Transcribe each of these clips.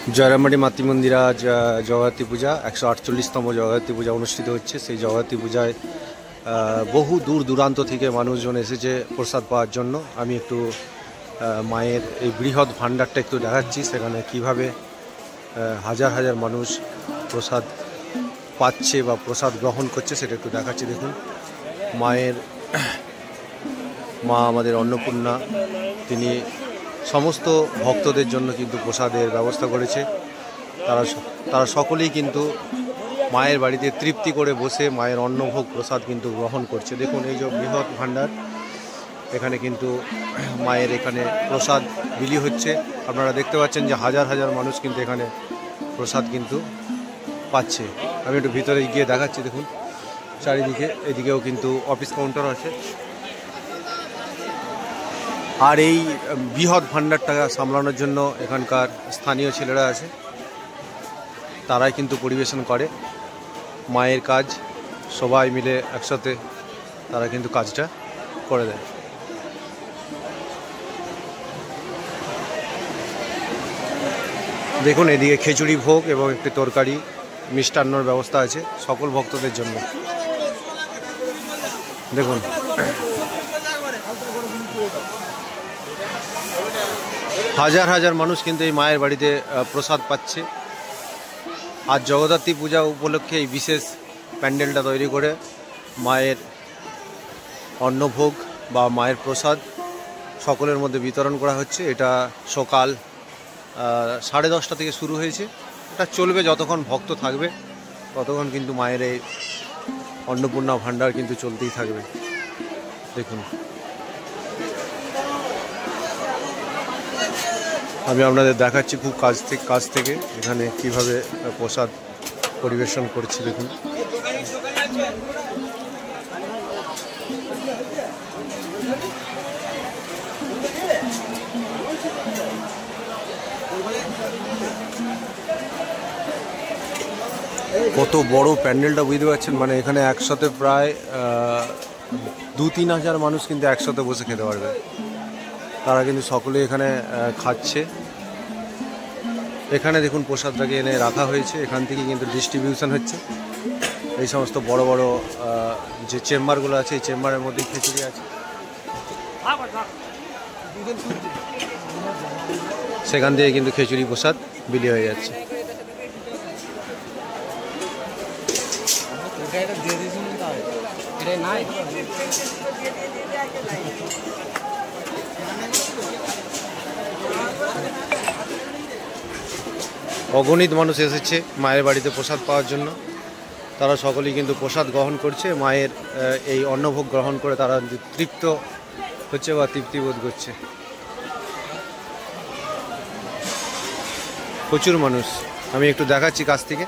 জয়রামবাটি মাতৃমন্দিরে আজ জগদ্ধাত্রী পূজা 148তম জগদ্ধাত্রী পূজা অনুষ্ঠিত হচ্ছে। সেই জগদ্ধাত্রী পূজায় বহু দূর দূরান্ত থেকে মানুষজন এসেছে প্রসাদ পাওয়ার জন্য। আমি একটু মায়ের এই বৃহৎ ভাণ্ডারটা একটু দেখাচ্ছি, সেখানে কিভাবে হাজার হাজার মানুষ প্রসাদ পাচ্ছে বা প্রসাদ গ্রহণ করছে সেটা একটু দেখাচ্ছি। দেখুন, মা আমাদের অন্নপূর্ণা, তিনি সমস্ত ভক্তদের জন্য কিন্তু প্রসাদের ব্যবস্থা করেছে। তারা সকলেই কিন্তু মায়ের বাড়িতে তৃপ্তি করে বসে মায়ের অন্নভোগ প্রসাদ কিন্তু গ্রহণ করছে। দেখুন, এই যে বৃহৎ ভাণ্ডার, এখানে কিন্তু মায়ের এখানে প্রসাদ বিলি হচ্ছে। আপনারা দেখতে পাচ্ছেন যে হাজার হাজার মানুষ কিন্তু এখানে প্রসাদ কিন্তু পাচ্ছে। আমি একটু ভিতরে গিয়ে দেখাচ্ছি। দেখুন চারিদিকে, এদিকেও কিন্তু অফিস কাউন্টার আছে। আর এই বৃহৎ ভাণ্ডারটা সামলানোর জন্য এখানকার স্থানীয় ছেলেরা আছে, তারাই কিন্তু পরিবেশন করে মায়ের কাজ। সবাই মিলে একসাথে তারা কিন্তু কাজটা করে দেয়। দেখুন, এদিকে খিচুড়ি ভোগ এবং একটি তরকারি মিষ্টান্নর ব্যবস্থা আছে সকল ভক্তদের জন্য। দেখুন, হাজার হাজার মানুষ কিন্তু এই মায়ের বাড়িতে প্রসাদ পাচ্ছে। আজ জগদ্ধাত্রী পূজা উপলক্ষে এই বিশেষ প্যান্ডেলটা তৈরি করে মায়ের অন্নভোগ বা মায়ের প্রসাদ সকলের মধ্যে বিতরণ করা হচ্ছে। এটা সকাল 10:30 থেকে শুরু হয়েছে। এটা চলবে যতক্ষণ ভক্ত থাকবে, ততক্ষণ কিন্তু মায়ের এই অন্নপূর্ণা ভাণ্ডার কিন্তু চলতেই থাকবে। দেখুন, আমি আপনাদের দেখাচ্ছি খুব কাছ থেকে এখানে কিভাবে প্রসাদ পরিবেশন করছি। দেখুন, কত বড় প্যান্ডেলটা বুঝতে পারছেন। মানে এখানে একসাথে প্রায় 2-3 হাজার মানুষ কিন্তু একসাথে বসে খেতে পারবে। তারা কিন্তু সকলে এখানে খাচ্ছে। এখানে দেখুন প্রসাদটাকে এনে রাখা হয়েছে, এখান থেকে কিন্তু ডিস্ট্রিবিউশন হচ্ছে। এই সমস্ত বড় বড় যে চেম্বারগুলো আছে, এই চেম্বারের মধ্যেই খিচুড়ি আছে, সেখান থেকে কিন্তু খিচুড়ি প্রসাদ বিলি হয়ে যাচ্ছে। অগণিত মানুষ এসেছে মায়ের বাড়িতে প্রসাদ পাওয়ার জন্য। তারা সকলেই কিন্তু প্রসাদ গ্রহণ করছে, মায়ের এই অন্নভোগ গ্রহণ করে তারা তৃপ্ত হচ্ছে বা তৃপ্তিবোধ করছে। প্রচুর মানুষ, আমি একটু দেখাচ্ছি কাছ থেকে।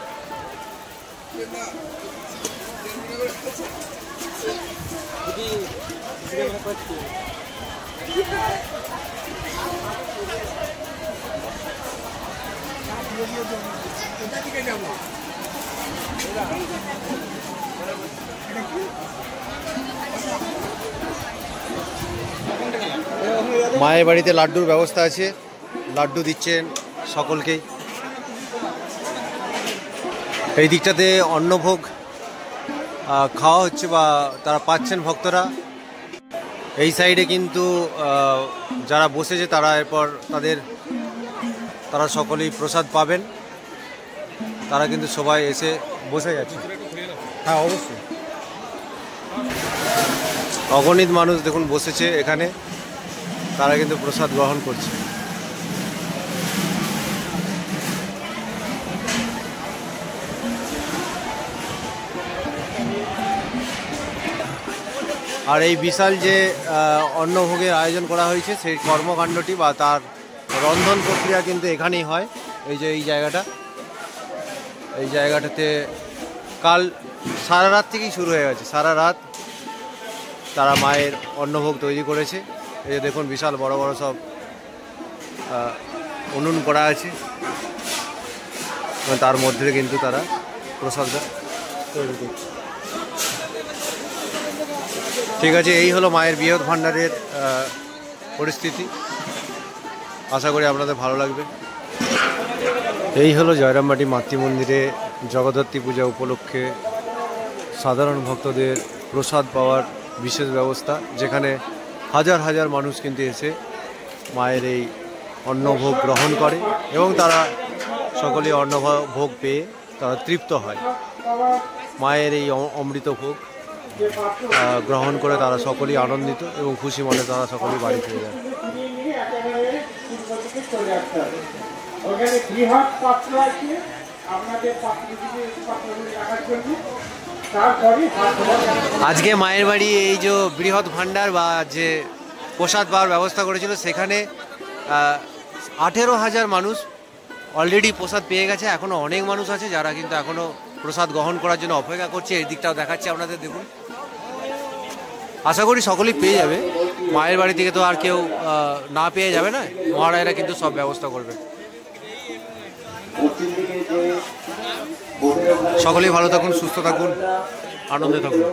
মায়ের বাড়িতে লাড্ডুর ব্যবস্থা আছে, লাড্ডু দিচ্ছেন সকলকেই। এই দিকটাতে অন্নভোগ খাওয়া হচ্ছে বা তারা পাচ্ছেন ভক্তরা। এই সাইডে কিন্তু যারা বসেছে তারা এরপর তারা সকলেই প্রসাদ পাবেন। তারা কিন্তু সবাই এসে বসে যাচ্ছে। হ্যাঁ, অবশ্যই অগণিত মানুষ দেখুন বসেছে এখানে, তারা কিন্তু প্রসাদ গ্রহণ করছে। আর এই বিশাল যে অন্নভোগের আয়োজন করা হয়েছে, সেই কর্মকাণ্ডটি বা তার রন্ধন প্রক্রিয়া কিন্তু এখানেই হয়। এই যে এই জায়গাটাতে কাল সারা রাত থেকেই শুরু হয়ে গেছে। সারা রাত তারা মায়ের অন্নভোগ তৈরি করেছে। এই যে দেখুন, বিশাল বড় বড় সব উনুন করা আছে, তার মধ্যে কিন্তু তারা প্রসাদটা তৈরি করছে। ঠিক আছে, এই হলো মায়ের বৃহৎ ভাণ্ডারের পরিস্থিতি। আশা করি আপনাদের ভালো লাগবে। এই হলো জয়রামবাটি মাতৃ মন্দিরে জগদ্ধাত্রী পূজা উপলক্ষে সাধারণ ভক্তদের প্রসাদ পাওয়ার বিশেষ ব্যবস্থা, যেখানে হাজার হাজার মানুষ কিন্তু এসে মায়ের এই অন্নভোগ গ্রহণ করে এবং তারা সকলে অন্নভোগ পেয়ে তারা তৃপ্ত হয়। মায়ের এই অমৃত ভোগ গ্রহণ করে তারা সকলেই আনন্দিত এবং খুশি মনে তারা সকলেই বাড়ি ফিরে যায়। আজকে মায়ের বাড়ি এই যে বৃহৎ ভাণ্ডার বা যে প্রসাদ পাওয়ার ব্যবস্থা করেছিল, সেখানে 18,000 মানুষ অলরেডি প্রসাদ পেয়ে গেছে। এখনও অনেক মানুষ আছে যারা কিন্তু এখনও প্রসাদ গ্রহণ করার জন্য অপেক্ষা করছে। এই দিকটাও দেখাচ্ছে আপনাদের, দেখুন। আশা করি সকলেই পেয়ে যাবে। মায়ের বাড়ি থেকে তো আর কেউ না পেয়ে যাবে না, মহারাজরা কিন্তু সব ব্যবস্থা করবে। সকলেই ভালো থাকুন, সুস্থ থাকুন, আনন্দে থাকুন।